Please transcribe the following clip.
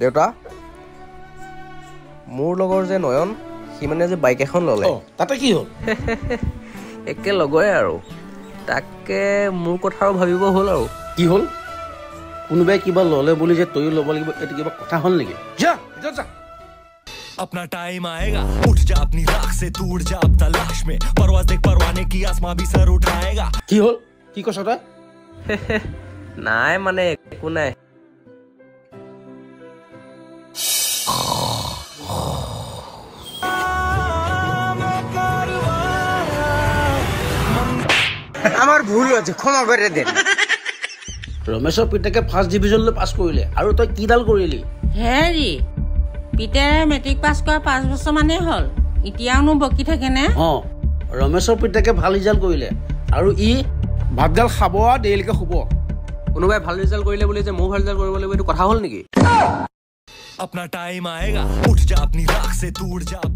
দেউতা মোৰ লগৰ যে নয়ন সি মানে যে বাইক এখন ল'লে তাতে কি হ'ল একে লগৰে আৰু তাকে মোৰ কথাও ভাবিব হ'ল আৰু কি হ'ল কোনোবাই কিবা ল'লে বুলি যে তয়ো ল'ব লাগিব এটো কিবা কথা হ'ল নেকি যা ভিতৰত যা अपना टाइम आएगा उठ जा अपनी राख से तू उड़ जा अब तलाश में परवाज़ देख परवाने की आसमां भी सर उठाएगा কি হ'ল কি কৈছ তই নাই মানে একো নাই আমার ভুল হয়েছে ক্ষমা করে দেন ৰমেশৰ পিতাকে ফাৰ্ষ্ট ডিভিজনলৈ পাছ কৰিলে আৰু তই কিডাল কৰিলি হেৰি পিতাৰে মেট্ৰিক পাছ কৰা 5 বছৰ মানে হ'ল এতিয়াওনো বকি থাকে নে ৰমেশৰ পিতাকে ভাল ৰিজাল্ট কৰিলে আৰু ই ভাতগাল খাব আৰু দেৰিলৈকে শুব কোনোবাই ভাল ৰিজাল্ট কৰিলে বুলি যে মই ভাল ৰিজাল্ট কৰিব লাগিব এইটো কথা হ'ল নেকি अपना टाइम आएगा उठ जा अपनी राख से तू उड़ जा अब